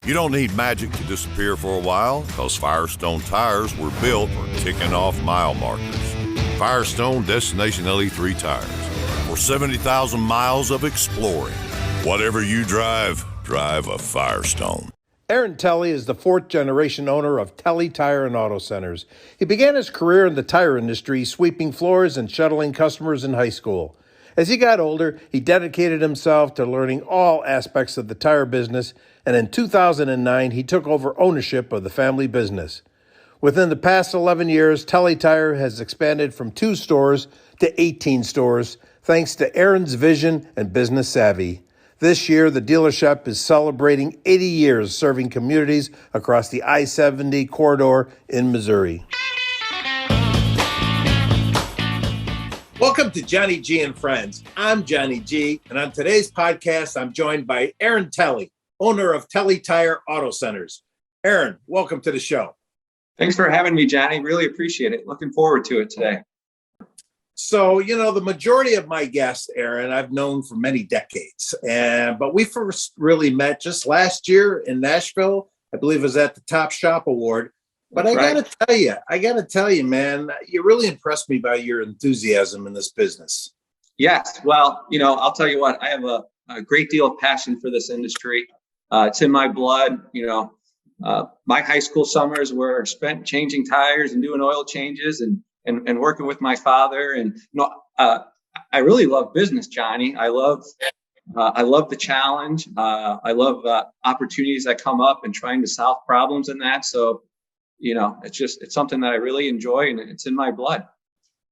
You don't need magic to disappear for a while, because Firestone tires were built for ticking off mile markers. Firestone Destination LE3 tires. For 70,000 miles of exploring. Whatever you drive, drive a Firestone. Aaron Telle is the fourth-generation owner of Telle Tire Auto Centers. He began his career in the tire industry, sweeping floors and shuttling customers in high school. As he got older, he dedicated himself to learning all aspects of the tire business, and in 2009, he took over ownership of the family business. Within the past 11 years, Telle Tire has expanded from 2 stores to 18 stores, thanks to Aaron's vision and business savvy. This year, the dealership is celebrating 80 years serving communities across the I-70 corridor in Missouri. Welcome to Johnny G and Friends. I'm Johnny G, and on today's podcast, I'm joined by Aaron Telle, owner of Telle Tire Auto Centers. Aaron, welcome to the show. Thanks for having me, Johnny. Really appreciate it. Looking forward to it today. So, the majority of my guests, Aaron, I've known for many decades, but we first really met just last year in Nashville. I believe it was at the Top Shop Award. But I got to tell you, man, you really impressed me by your enthusiasm in this business. Yes. Well, I'll tell you what, I have a great deal of passion for this industry. It's in my blood. My high school summers were spent changing tires and doing oil changes and working with my father. And, I really love business, Johnny. I love the challenge. I love opportunities that come up and trying to solve problems in that. So, it's something that I really enjoy, and it's in my blood.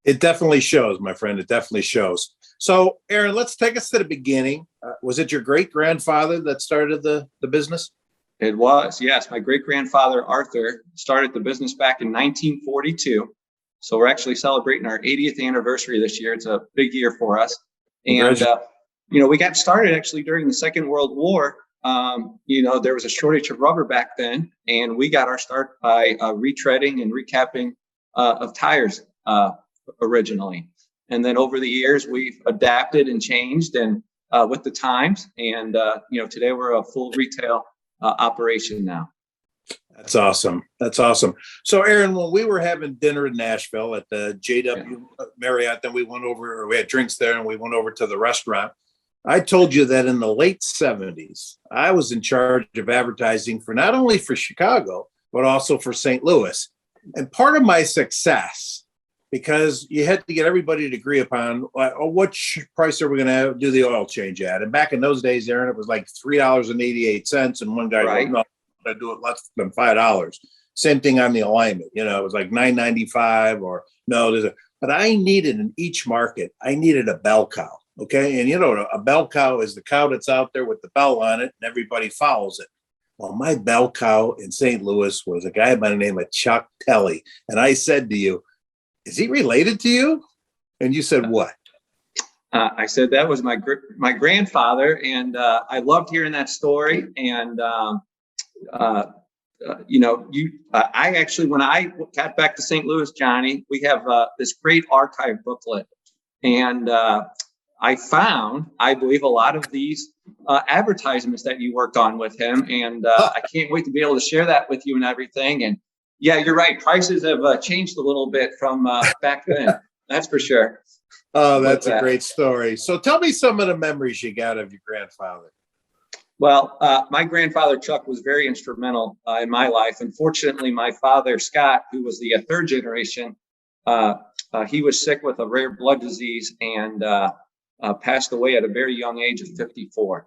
It definitely shows, my friend. It definitely shows. So, Aaron, let's take us to the beginning. Was it your great-grandfather that started the business? It was, yes. My great-grandfather, Arthur, started the business back in 1942. So we're actually celebrating our 80th anniversary this year. It's a big year for us. And, we got started actually during the Second World War. There was a shortage of rubber back then, and we got our start by retreading and recapping of tires originally. And then over the years, we've adapted and changed and with the times. And, today we're a full retail operation now. That's awesome. That's awesome. So, Aaron, when we were having dinner in Nashville at the JW Marriott, then we had drinks there and we went over to the restaurant. I told you that in the late 70s, I was in charge of advertising for not only for Chicago, but also for St. Louis. And part of my success, because you had to get everybody to agree upon what price are we going to do the oil change at. And back in those days, Aaron, it was like $3.88. And one guy goes, no, I do it less than $5. Same thing on the alignment. It was like $9.95 or no. But I needed in each market, I needed a bell cow. Okay. And a bell cow is the cow that's out there with the bell on it and everybody follows it. Well, my bell cow in St. Louis was a guy by the name of Chuck Telle. And I said to you, is he related to you? And you said what? I said that was my grandfather. And I loved hearing that story. And, I actually, when I got back to St. Louis, Johnny, we have this great archive booklet. And I believe, a lot of these advertisements that you worked on with him. And I can't wait to be able to share that with you and everything. And yeah, you're right. Prices have changed a little bit from back then. That's for sure. Oh, that's a great story. So tell me some of the memories you got of your grandfather. Well, my grandfather, Chuck, was very instrumental in my life. Unfortunately, my father, Scott, who was the third generation, he was sick with a rare blood disease and passed away at a very young age of 54.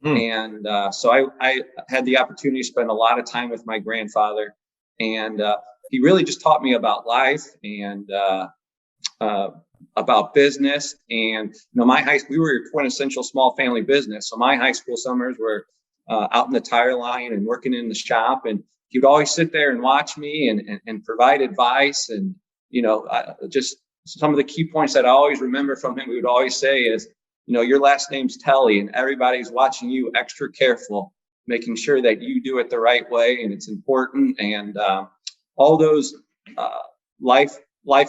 And so I had the opportunity to spend a lot of time with my grandfather. And he really just taught me about life and about business. And, we were a quintessential small family business. So my high school summers were out in the tire line and working in the shop. And he would always sit there and watch me and provide advice. And, just some of the key points that I always remember from him, we would always say is, your last name's Telle and everybody's watching you extra careful, making sure that you do it the right way. And it's important. And all those life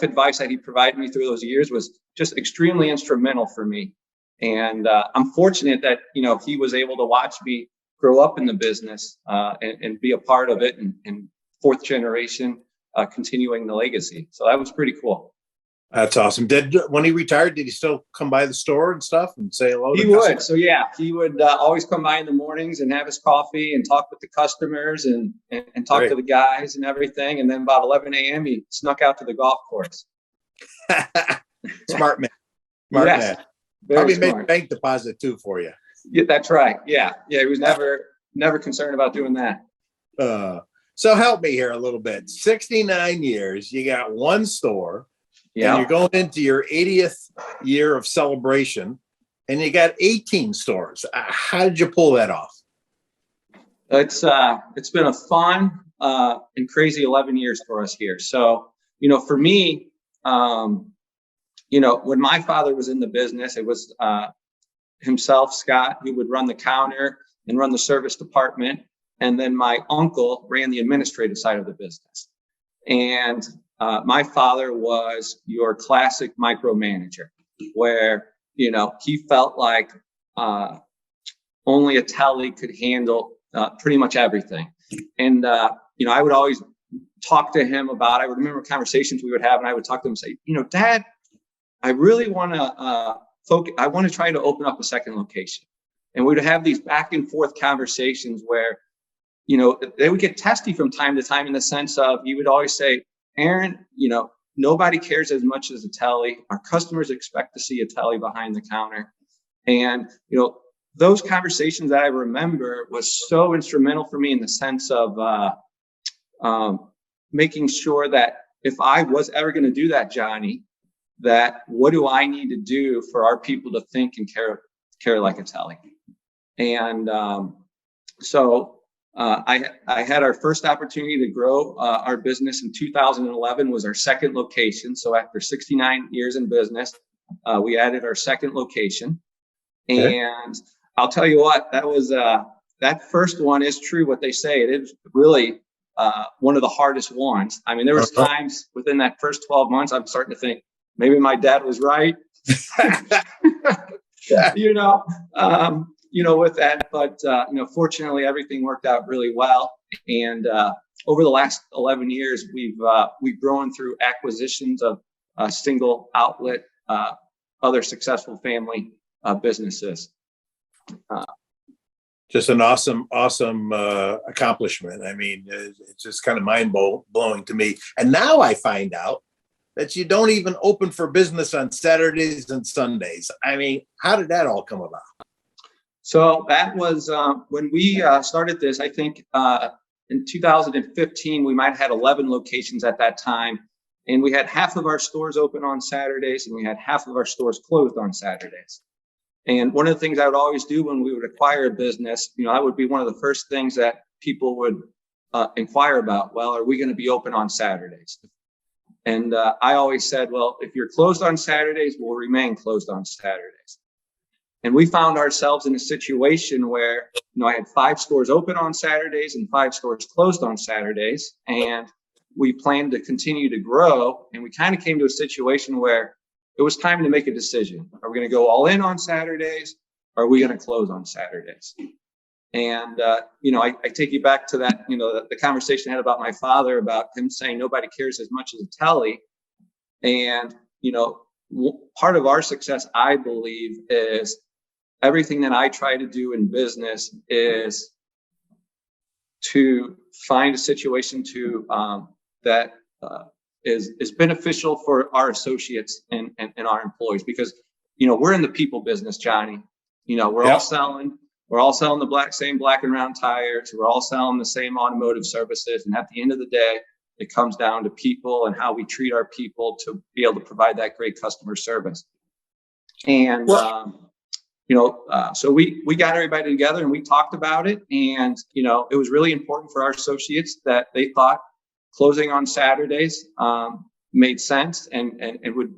advice that he provided me through those years was just extremely instrumental for me. And I'm fortunate that, he was able to watch me grow up in the business and be a part of it, and fourth generation continuing the legacy. So that was pretty cool. That's awesome. When he retired, did he still come by the store and stuff and say hello? He would. So yeah, he would always come by in the mornings and have his coffee and talk with the customers and talk Great. to the guys and everything. And then about 11 a.m. he snuck out to the golf course. Smart man. Smart Yes, man. very Probably made a smart. bank deposit too for you. Yeah, that's right. Yeah. He was never concerned about doing that. So help me here a little bit. 69 years, you got one store. Yeah. And you're going into your 80th year of celebration, and you got 18 stores. How did you pull that off? It's been a fun and crazy 11 years for us here. So, for me, when my father was in the business, it was himself, Scott, who would run the counter and run the service department. And then my uncle ran the administrative side of the business. And my father was your classic micromanager, where, he felt like only a Telle could handle pretty much everything. And, I would always talk to him about, I remember conversations we would have, and I would talk to him and say, Dad, I really want to focus. I want to try to open up a second location. And we would have these back and forth conversations where, they would get testy from time to time, in the sense of, he would always say, Aaron, nobody cares as much as a Telle. Our customers expect to see a Telle behind the counter. And, those conversations that I remember was so instrumental for me, in the sense of making sure that if I was ever going to do that, Johnny, that what do I need to do for our people to think and care like a Telle? And I had our first opportunity to grow our business in 2011, was our second location. So after 69 years in business, we added our second location. Okay. And I'll tell you what, that was that first one is true what they say. It is really one of the hardest ones. I mean, there was times within that first 12 months, I'm starting to think maybe my dad was right. With that, but fortunately, everything worked out really well. And over the last 11 years, we've grown through acquisitions of single outlet, other successful family businesses. Just an awesome accomplishment. I mean, it's just kind of mind blowing to me. And now I find out that you don't even open for business on Saturdays and Sundays. I mean, how did that all come about? So that was when we started this. I think in 2015, we might have had 11 locations at that time. And we had half of our stores open on Saturdays, and we had half of our stores closed on Saturdays. And one of the things I would always do when we would acquire a business, that would be one of the first things that people would inquire about. Well, are we going to be open on Saturdays? And I always said, well, if you're closed on Saturdays, we'll remain closed on Saturdays. And we found ourselves in a situation where, I had 5 stores open on Saturdays and 5 stores closed on Saturdays. And we planned to continue to grow. And we kind of came to a situation where it was time to make a decision. Are we going to go all in on Saturdays? Or are we going to close on Saturdays? And, I take you back to that, the conversation I had about my father, about him saying nobody cares as much as a Telle. And, part of our success, I believe, is everything that I try to do in business is to find a situation that is beneficial for our associates and our employees, because, we're in the people business, Johnny. We're all selling the same black and round tires. We're all selling the same automotive services. And at the end of the day, it comes down to people and how we treat our people to be able to provide that great customer service. And, so we got everybody together and we talked about it. And, it was really important for our associates that they thought closing on Saturdays made sense and would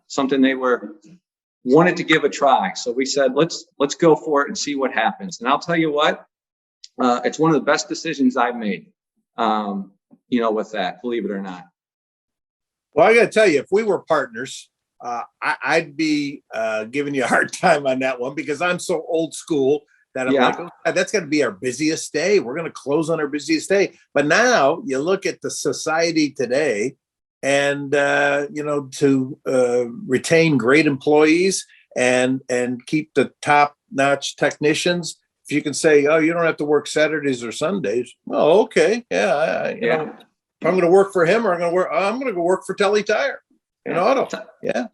something they wanted to give a try. So we said, let's go for it and see what happens. And I'll tell you what, it's one of the best decisions I've made, with that, believe it or not. Well, I got to tell you, if we were partners, I'd be giving you a hard time on that one, because I'm so old school that I'm like, oh, that's going to be our busiest day. We're going to close on our busiest day. But now you look at the society today, and to retain great employees and keep the top-notch technicians. If you can say, oh, you don't have to work Saturdays or Sundays. Oh, okay. Yeah. If I'm going to work for him or I'm going to go work for Telle Tire and Auto. Yeah.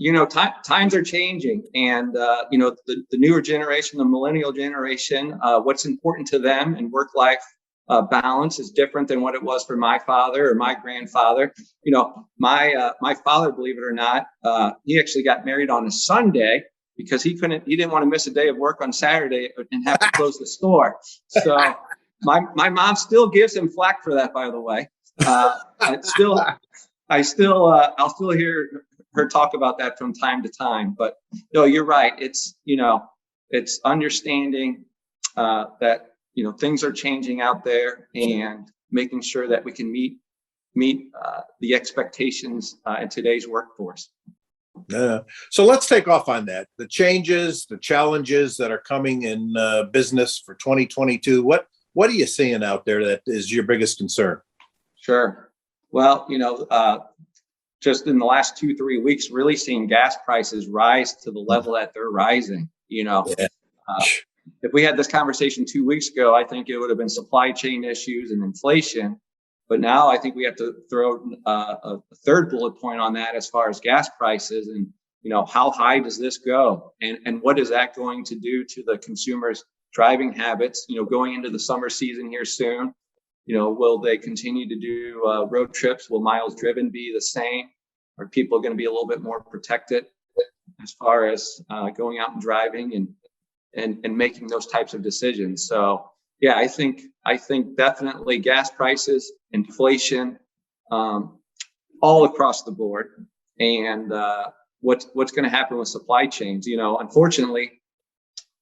Times are changing, and the newer generation, the millennial generation, what's important to them and work-life balance is different than what it was for my father or my grandfather. My father, believe it or not, he actually got married on a Sunday because he didn't want to miss a day of work on Saturday and have to close the store. So my mom still gives him flack for that, by the way. I'll still hear her talk about that from time to time, but no, you're right. It's understanding that things are changing out there and making sure that we can meet the expectations in today's workforce. So let's take off on that. The changes, the challenges that are coming in business for 2022. What are you seeing out there that is your biggest concern? Sure. Well, just in the last 2-3 weeks, really seeing gas prices rise to the level that they're rising. If we had this conversation 2 weeks ago, I think it would have been supply chain issues and inflation. But now I think we have to throw a third bullet point on that as far as gas prices and, how high does this go? And what is that going to do to the consumers' driving habits, going into the summer season here soon? Will they continue to do road trips? Will miles driven be the same? Are people going to be a little bit more protected as far as going out and driving and making those types of decisions? So, yeah, I think definitely gas prices, inflation, all across the board, and what's going to happen with supply chains. Unfortunately,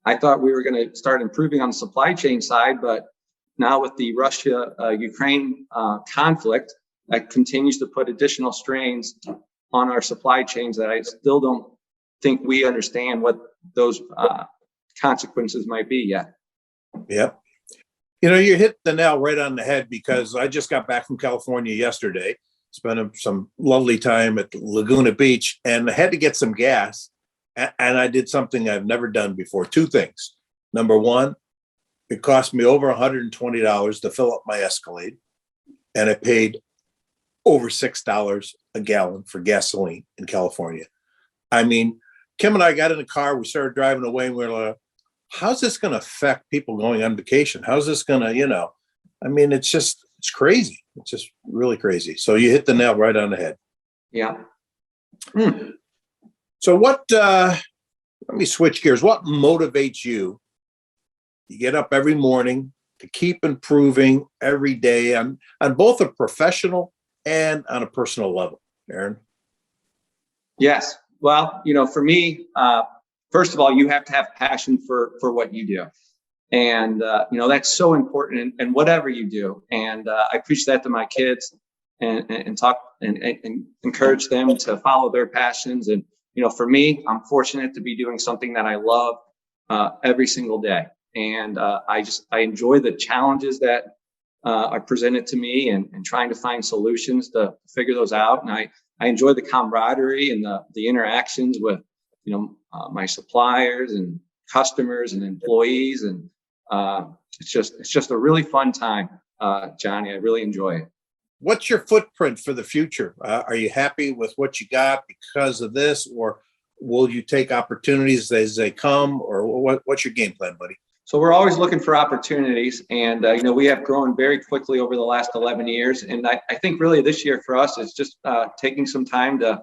I thought we were going to start improving on the supply chain side, but now with the Russia-Ukraine conflict, that continues to put additional strains on our supply chains that I still don't think we understand what those consequences might be yet. Yep. You hit the nail right on the head, because I just got back from California yesterday, spent some lovely time at Laguna Beach, and I had to get some gas. And I did something I've never done before. Two things. Number one, it cost me over $120 to fill up my Escalade, and I paid over $6 a gallon for gasoline in California. I mean, Kim and I got in the car, we started driving away, and we were like, how's this going to affect people going on vacation? How's this going to, it's crazy. It's just really crazy. So you hit the nail right on the head. Yeah. So let me switch gears. What motivates you? You get up every morning to keep improving every day on both a professional and on a personal level, Aaron? Yes. Well, for me, first of all, you have to have passion for what you do. And, that's so important in whatever you do. And I preach that to my kids and talk and encourage them to follow their passions. And, for me, I'm fortunate to be doing something that I love every single day. And I enjoy the challenges that are presented to me and trying to find solutions to figure those out. And I enjoy the camaraderie and the interactions with, my suppliers and customers and employees. And it's just a really fun time, Johnny. I really enjoy it. What's your footprint for the future? Are you happy with what you got because of this, or will you take opportunities as they come, or what's your game plan, buddy? So we're always looking for opportunities, and we have grown very quickly over the last 11 years. And I think really this year for us is just taking some time to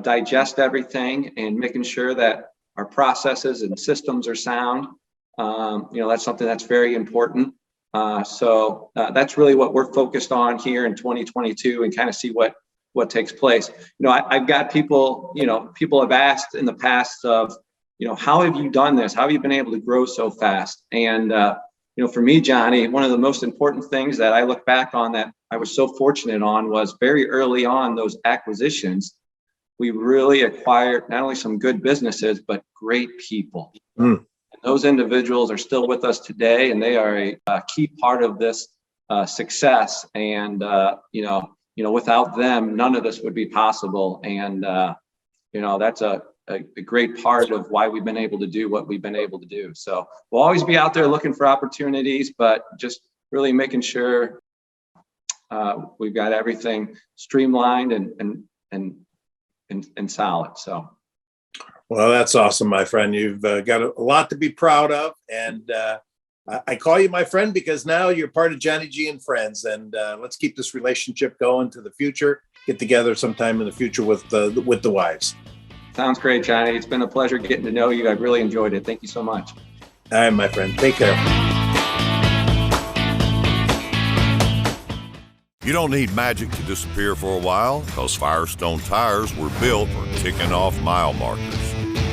digest everything and making sure that our processes and systems are sound. That's something that's very important. So that's really what we're focused on here in 2022, and kind of see what takes place. I've got people have asked in the past of, how have you done this? How have you been able to grow so fast? And, for me, Johnny, one of the most important things that I look back on that I was so fortunate on was very early on those acquisitions. We really acquired not only some good businesses, but great people. Those individuals are still with us today, and they are a key part of this success. And without them, none of this would be possible. And that's a great part of why we've been able to do what we've been able to do. So we'll always be out there looking for opportunities, but just really making sure we've got everything streamlined and solid. So. Well, that's awesome, my friend. You've got a lot to be proud of. And I call you my friend because now you're part of Johnny G and Friends. And let's keep this relationship going to the future. Get together sometime in the future with the wives. Sounds great, Johnny. It's been a pleasure getting to know you. I've really enjoyed it. Thank you so much. All right, my friend. Take care. You don't need magic to disappear for a while, because Firestone tires were built for ticking off mile markers.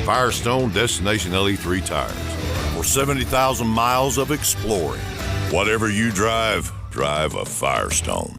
Firestone Destination LE3 tires for 70,000 miles of exploring. Whatever you drive, drive a Firestone.